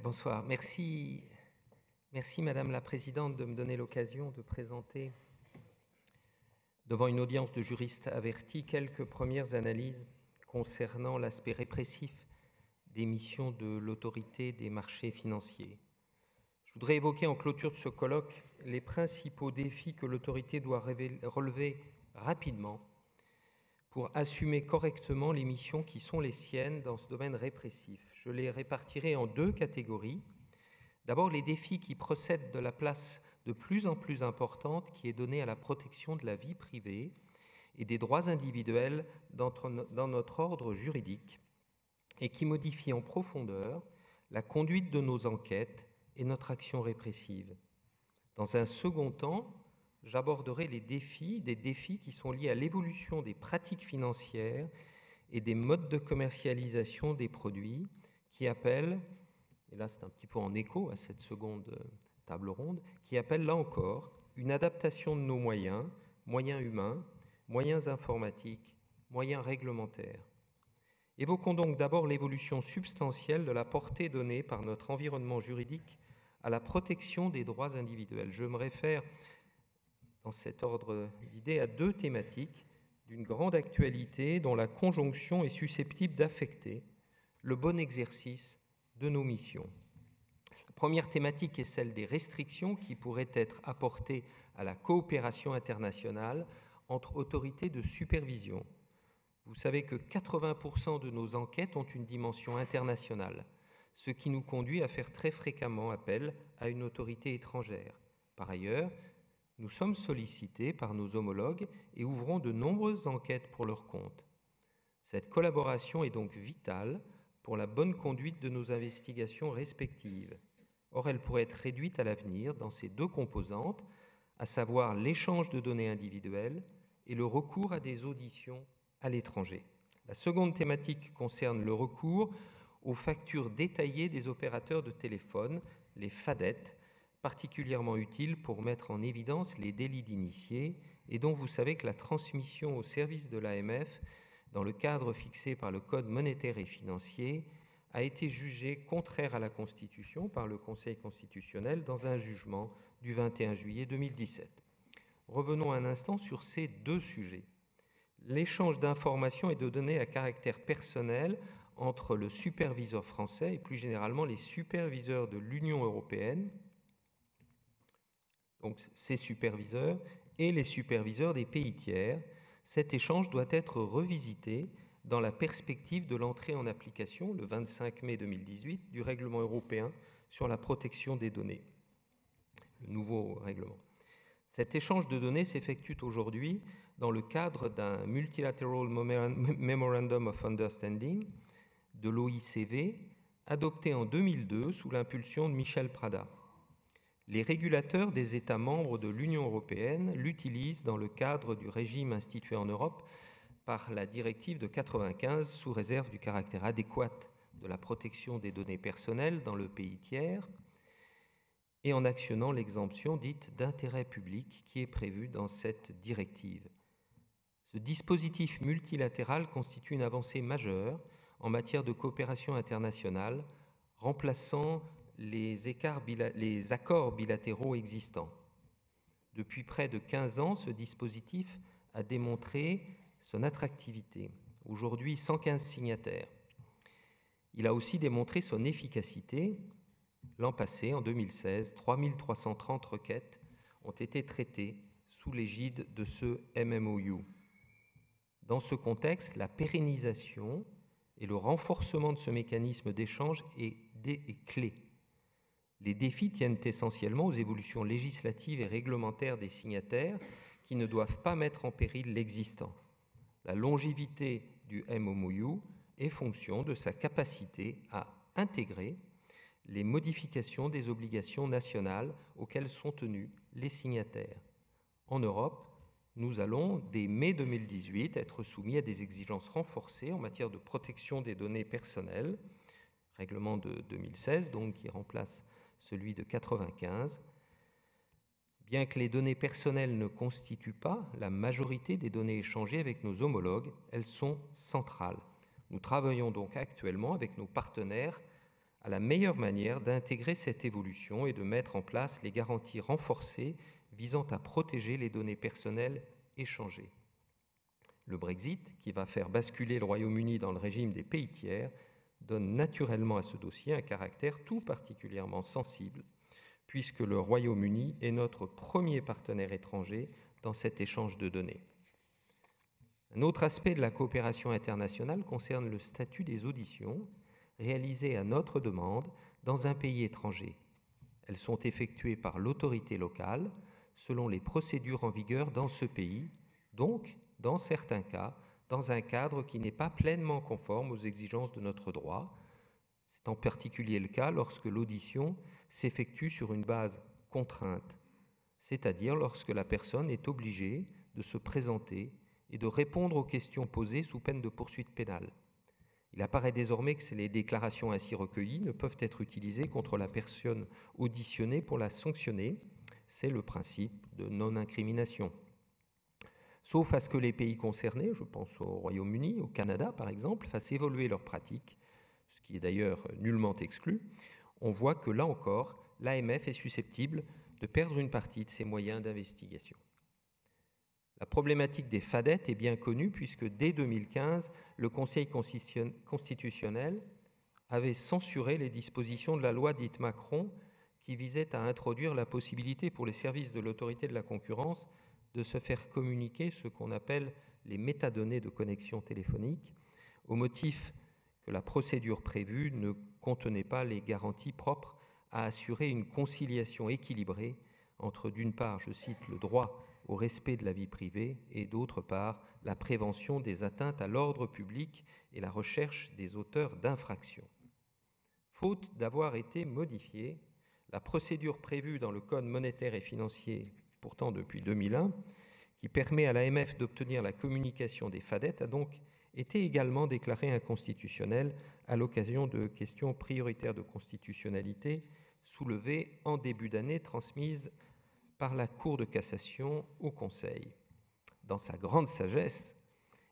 Bonsoir. Merci Madame la Présidente de me donner l'occasion de présenter devant une audience de juristes avertis quelques premières analyses concernant l'aspect répressif des missions de l'autorité des marchés financiers. Je voudrais évoquer en clôture de ce colloque les principaux défis que l'autorité doit relever rapidement pour assumer correctement les missions qui sont les siennes dans ce domaine répressif. Je les répartirai en deux catégories. D'abord, les défis qui procèdent de la place de plus en plus importante qui est donnée à la protection de la vie privée et des droits individuels dans notre ordre juridique et qui modifient en profondeur la conduite de nos enquêtes et notre action répressive. Dans un second temps, j'aborderai des défis qui sont liés à l'évolution des pratiques financières et des modes de commercialisation des produits qui appellent, et là c'est un petit peu en écho à cette seconde table ronde, qui appellent là encore une adaptation de nos moyens humains, moyens informatiques, moyens réglementaires. Évoquons donc d'abord l'évolution substantielle de la portée donnée par notre environnement juridique à la protection des droits individuels. Je me réfère dans cet ordre d'idées à deux thématiques d'une grande actualité dont la conjonction est susceptible d'affecter le bon exercice de nos missions. La première thématique est celle des restrictions qui pourraient être apportées à la coopération internationale entre autorités de supervision. Vous savez que 80% de nos enquêtes ont une dimension internationale, ce qui nous conduit à faire très fréquemment appel à une autorité étrangère. Par ailleurs, nous sommes sollicités par nos homologues et ouvrons de nombreuses enquêtes pour leur compte. Cette collaboration est donc vitale pour la bonne conduite de nos investigations respectives. Or, elle pourrait être réduite à l'avenir dans ces deux composantes, à savoir l'échange de données individuelles et le recours à des auditions à l'étranger. La seconde thématique concerne le recours aux factures détaillées des opérateurs de téléphone, les FADET, particulièrement utiles pour mettre en évidence les délits d'initiés et dont vous savez que la transmission au service de l'AMF dans le cadre fixé par le Code monétaire et financier a été jugée contraire à la Constitution par le Conseil constitutionnel dans un jugement du 21 juillet 2017. Revenons un instant sur ces deux sujets. L'échange d'informations et de données à caractère personnel entre le superviseur français et plus généralement les superviseurs de l'Union européenne, donc ces superviseurs, et les superviseurs des pays tiers. Cet échange doit être revisité dans la perspective de l'entrée en application, le 25 mai 2018, du règlement européen sur la protection des données, le nouveau règlement. Cet échange de données s'effectue aujourd'hui dans le cadre d'un Multilateral Memorandum of Understanding de l'OICV, adopté en 2002 sous l'impulsion de Michel Prada. Les régulateurs des États membres de l'Union européenne l'utilisent dans le cadre du régime institué en Europe par la directive de 1995 sous réserve du caractère adéquat de la protection des données personnelles dans le pays tiers et en actionnant l'exemption dite d'intérêt public qui est prévue dans cette directive. Ce dispositif multilatéral constitue une avancée majeure en matière de coopération internationale, remplaçant les accords bilatéraux existants. Depuis près de 15 ans, ce dispositif a démontré son attractivité. Aujourd'hui, 115 signataires. Il a aussi démontré son efficacité. L'an passé, en 2016, 3330 requêtes ont été traitées sous l'égide de ce MMOU. Dans ce contexte, la pérennisation et le renforcement de ce mécanisme d'échange est clé. Les défis tiennent essentiellement aux évolutions législatives et réglementaires des signataires qui ne doivent pas mettre en péril l'existant. La longévité du MOU est fonction de sa capacité à intégrer les modifications des obligations nationales auxquelles sont tenus les signataires. En Europe, nous allons, dès mai 2018, être soumis à des exigences renforcées en matière de protection des données personnelles, règlement de 2016, donc qui remplace celui de 1995. Bien que les données personnelles ne constituent pas la majorité des données échangées avec nos homologues, elles sont centrales. Nous travaillons donc actuellement avec nos partenaires à la meilleure manière d'intégrer cette évolution et de mettre en place les garanties renforcées visant à protéger les données personnelles échangées. Le Brexit, qui va faire basculer le Royaume-Uni dans le régime des pays tiers, donne naturellement à ce dossier un caractère tout particulièrement sensible, puisque le Royaume-Uni est notre premier partenaire étranger dans cet échange de données. Un autre aspect de la coopération internationale concerne le statut des auditions réalisées à notre demande dans un pays étranger. Elles sont effectuées par l'autorité locale selon les procédures en vigueur dans ce pays, donc, dans certains cas, dans un cadre qui n'est pas pleinement conforme aux exigences de notre droit. C'est en particulier le cas lorsque l'audition s'effectue sur une base contrainte, c'est-à-dire lorsque la personne est obligée de se présenter et de répondre aux questions posées sous peine de poursuite pénale. Il apparaît désormais que les déclarations ainsi recueillies ne peuvent être utilisées contre la personne auditionnée pour la sanctionner. C'est le principe de non-incrimination. Sauf à ce que les pays concernés, je pense au Royaume-Uni, au Canada par exemple, fassent évoluer leurs pratiques, ce qui est d'ailleurs nullement exclu, on voit que là encore, l'AMF est susceptible de perdre une partie de ses moyens d'investigation. La problématique des fadettes est bien connue puisque dès 2015, le Conseil constitutionnel avait censuré les dispositions de la loi dite Macron qui visait à introduire la possibilité pour les services de l'autorité de la concurrence de se faire communiquer ce qu'on appelle les métadonnées de connexion téléphonique, au motif que la procédure prévue ne contenait pas les garanties propres à assurer une conciliation équilibrée entre, d'une part, je cite, le droit au respect de la vie privée et, d'autre part, la prévention des atteintes à l'ordre public et la recherche des auteurs d'infractions. Faute d'avoir été modifiée, la procédure prévue dans le Code monétaire et financier, pourtant depuis 2001, qui permet à l'AMF d'obtenir la communication des fadettes, a donc été également déclarée inconstitutionnelle à l'occasion de questions prioritaires de constitutionnalité soulevées en début d'année, transmises par la Cour de cassation au Conseil. Dans sa grande sagesse,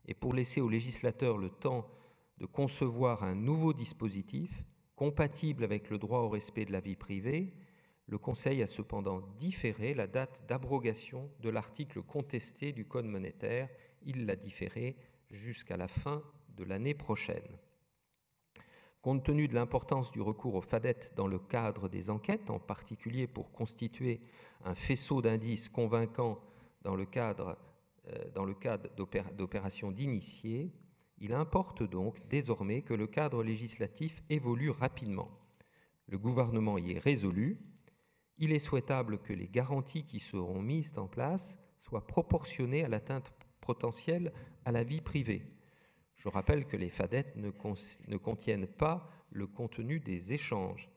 et pour laisser au législateur le temps de concevoir un nouveau dispositif compatible avec le droit au respect de la vie privée, le Conseil a cependant différé la date d'abrogation de l'article contesté du Code monétaire. Il l'a différé jusqu'à la fin de l'année prochaine. Compte tenu de l'importance du recours aux fadettes dans le cadre des enquêtes, en particulier pour constituer un faisceau d'indices convaincants dans le cadre d'opérations d'initiés, il importe donc désormais que le cadre législatif évolue rapidement. Le gouvernement y est résolu. Il est souhaitable que les garanties qui seront mises en place soient proportionnées à l'atteinte potentielle à la vie privée. Je rappelle que les fadettes ne contiennent pas le contenu des échanges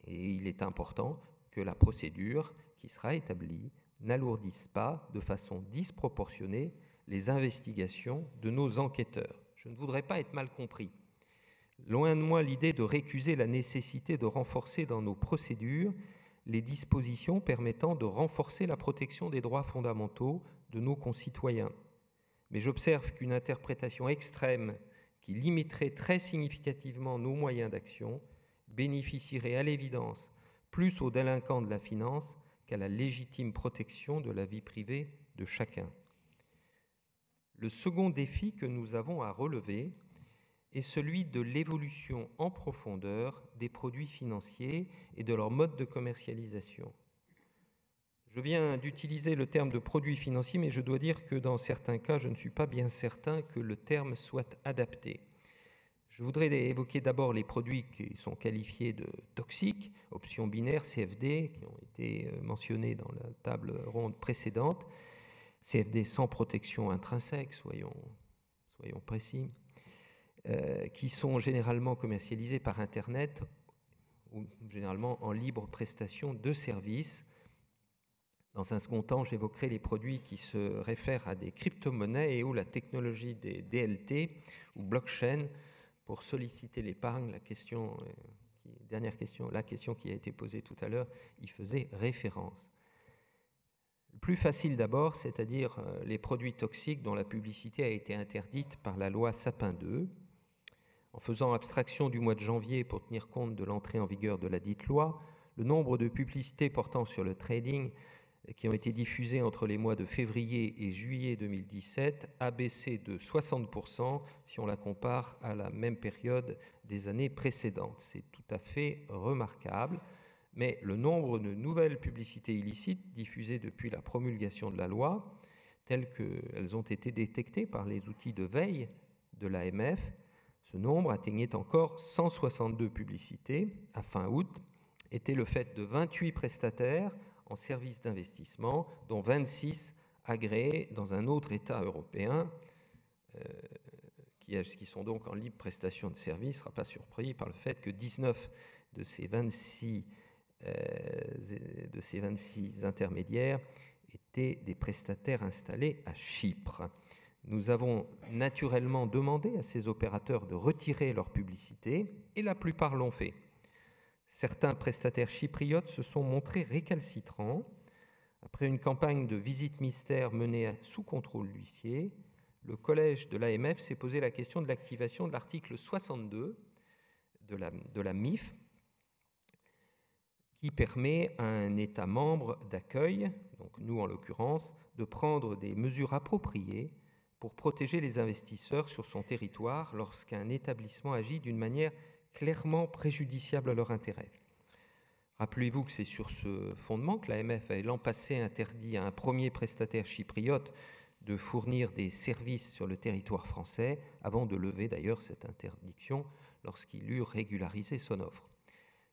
et il est important que la procédure qui sera établie n'alourdisse pas de façon disproportionnée les investigations de nos enquêteurs. Je ne voudrais pas être mal compris. Loin de moi l'idée de récuser la nécessité de renforcer dans nos procédures les dispositions permettant de renforcer la protection des droits fondamentaux de nos concitoyens. Mais j'observe qu'une interprétation extrême qui limiterait très significativement nos moyens d'action bénéficierait à l'évidence plus aux délinquants de la finance qu'à la légitime protection de la vie privée de chacun. Le second défi que nous avons à relever est celui de l'évolution en profondeur des produits financiers et de leur mode de commercialisation. Je viens d'utiliser le terme de produits financiers, mais je dois dire que dans certains cas, je ne suis pas bien certain que le terme soit adapté. Je voudrais évoquer d'abord les produits qui sont qualifiés de toxiques, options binaires, CFD, qui ont été mentionnés dans la table ronde précédente, CFD sans protection intrinsèque, soyons précis, qui sont généralement commercialisés par Internet ou généralement en libre prestation de services. Dans un second temps, j'évoquerai les produits qui se réfèrent à des crypto-monnaies et où la technologie des DLT ou blockchain pour solliciter l'épargne, la question qui a été posée tout à l'heure, y faisait référence. Le plus facile d'abord, c'est-à-dire les produits toxiques dont la publicité a été interdite par la loi Sapin II. En faisant abstraction du mois de janvier pour tenir compte de l'entrée en vigueur de la dite loi, le nombre de publicités portant sur le trading qui ont été diffusées entre les mois de février et juillet 2017 a baissé de 60% si on la compare à la même période des années précédentes. C'est tout à fait remarquable, mais le nombre de nouvelles publicités illicites diffusées depuis la promulgation de la loi, telles qu'elles ont été détectées par les outils de veille de l'AMF, ce nombre atteignait encore 162 publicités à fin août, était le fait de 28 prestataires en services d'investissement, dont 26 agréés dans un autre État européen, qui sont donc en libre prestation de services. Ne sera pas surpris par le fait que 19 de ces 26 intermédiaires étaient des prestataires installés à Chypre. Nous avons naturellement demandé à ces opérateurs de retirer leur publicité et la plupart l'ont fait. Certains prestataires chypriotes se sont montrés récalcitrants. Après une campagne de visite mystère menée sous contrôle d'huissier, le collège de l'AMF s'est posé la question de l'activation de l'article 62 de la MIF, qui permet à un État membre d'accueil, donc nous en l'occurrence, de prendre des mesures appropriées pour protéger les investisseurs sur son territoire lorsqu'un établissement agit d'une manière clairement préjudiciable à leur intérêt. Rappelez-vous que c'est sur ce fondement que l'AMF a l'an passé interdit à un premier prestataire chypriote de fournir des services sur le territoire français, avant de lever d'ailleurs cette interdiction lorsqu'il eut régularisé son offre.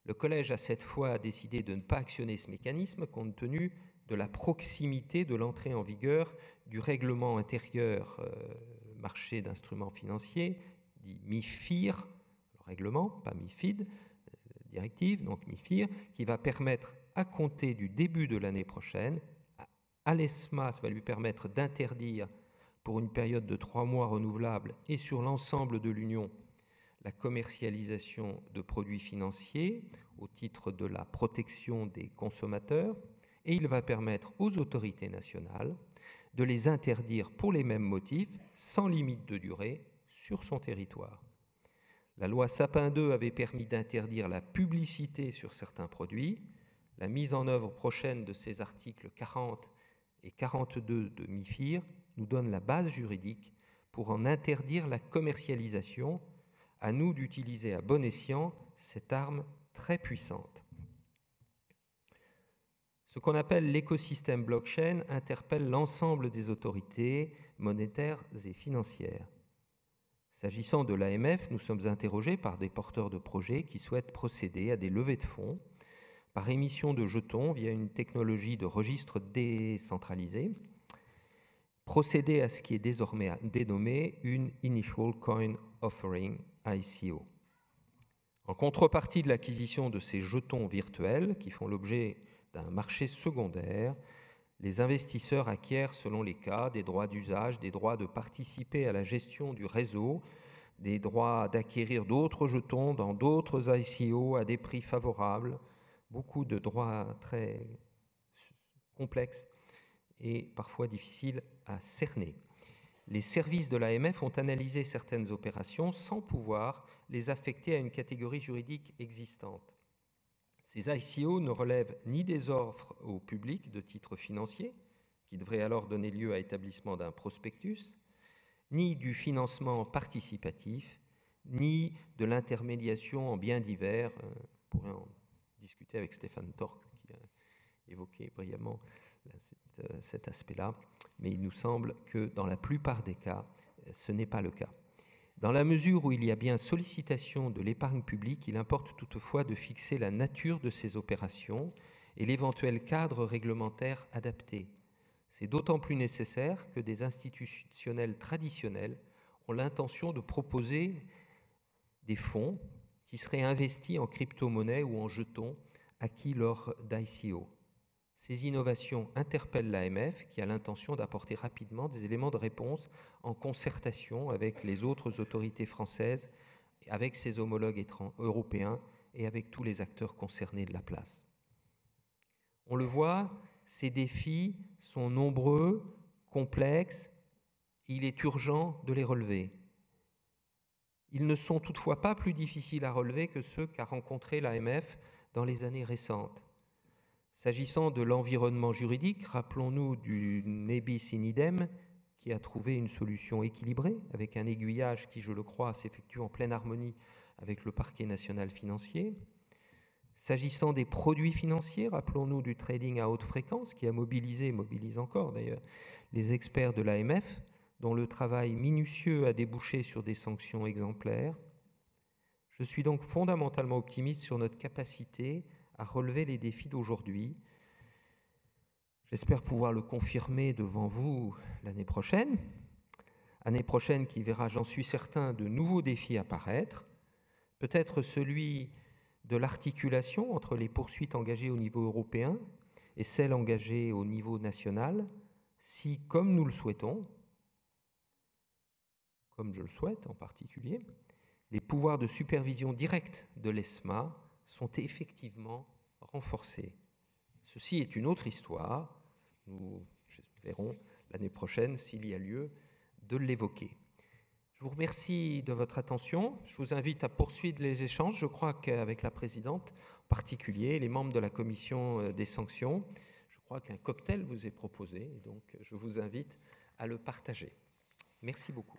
Le collège a cette fois décidé de ne pas actionner ce mécanisme compte tenu de la proximité de l'entrée en vigueur du règlement intérieur marché d'instruments financiers, dit MIFIR, le règlement, pas MIFID, directive, donc MIFIR, qui va permettre à compter du début de l'année prochaine, à l'ESMA, ça va lui permettre d'interdire pour une période de 3 mois renouvelable et sur l'ensemble de l'Union la commercialisation de produits financiers au titre de la protection des consommateurs, et il va permettre aux autorités nationales de les interdire pour les mêmes motifs, sans limite de durée, sur son territoire. La loi Sapin II avait permis d'interdire la publicité sur certains produits. La mise en œuvre prochaine de ces articles 40 et 42 de MIFIR nous donne la base juridique pour en interdire la commercialisation. À nous d'utiliser à bon escient cette arme très puissante. Ce qu'on appelle l'écosystème blockchain interpelle l'ensemble des autorités monétaires et financières. S'agissant de l'AMF, nous sommes interrogés par des porteurs de projets qui souhaitent procéder à des levées de fonds par émission de jetons via une technologie de registre décentralisé, procéder à ce qui est désormais dénommé une Initial Coin Offering, ICO. En contrepartie de l'acquisition de ces jetons virtuels qui font l'objet d'un marché secondaire, les investisseurs acquièrent, selon les cas, des droits d'usage, des droits de participer à la gestion du réseau, des droits d'acquérir d'autres jetons dans d'autres ICO à des prix favorables, beaucoup de droits très complexes et parfois difficiles à cerner. Les services de l'AMF ont analysé certaines opérations sans pouvoir les affecter à une catégorie juridique existante. Ces ICO ne relèvent ni des offres au public de titres financiers, qui devraient alors donner lieu à établissement d'un prospectus, ni du financement participatif, ni de l'intermédiation en biens divers. On pourrait en discuter avec Stéphane Torck, qui a évoqué brillamment cet aspect-là, mais il nous semble que dans la plupart des cas, ce n'est pas le cas. Dans la mesure où il y a bien sollicitation de l'épargne publique, il importe toutefois de fixer la nature de ces opérations et l'éventuel cadre réglementaire adapté. C'est d'autant plus nécessaire que des institutionnels traditionnels ont l'intention de proposer des fonds qui seraient investis en crypto-monnaie ou en jetons acquis lors d'ICO. Ces innovations interpellent l'AMF qui a l'intention d'apporter rapidement des éléments de réponse en concertation avec les autres autorités françaises, avec ses homologues européens et avec tous les acteurs concernés de la place. On le voit, ces défis sont nombreux, complexes, et il est urgent de les relever. Ils ne sont toutefois pas plus difficiles à relever que ceux qu'a rencontrés l'AMF dans les années récentes. S'agissant de l'environnement juridique, rappelons-nous du ne bis in idem, qui a trouvé une solution équilibrée, avec un aiguillage qui, je le crois, s'effectue en pleine harmonie avec le parquet national financier. S'agissant des produits financiers, rappelons-nous du trading à haute fréquence, qui a mobilisé, et mobilise encore d'ailleurs, les experts de l'AMF, dont le travail minutieux a débouché sur des sanctions exemplaires. Je suis donc fondamentalement optimiste sur notre capacité à relever les défis d'aujourd'hui. J'espère pouvoir le confirmer devant vous l'année prochaine qui verra, j'en suis certain, de nouveaux défis apparaître, peut-être celui de l'articulation entre les poursuites engagées au niveau européen et celles engagées au niveau national, si, comme nous le souhaitons, comme je le souhaite en particulier, les pouvoirs de supervision directe de l'ESMA sont effectivement renforcés. Ceci est une autre histoire. Nous verrons l'année prochaine s'il y a lieu de l'évoquer. Je vous remercie de votre attention. Je vous invite à poursuivre les échanges. Je crois qu'avec la présidente, en particulier, les membres de la commission des sanctions, je crois qu'un cocktail vous est proposé. Et donc, je vous invite à le partager. Merci beaucoup.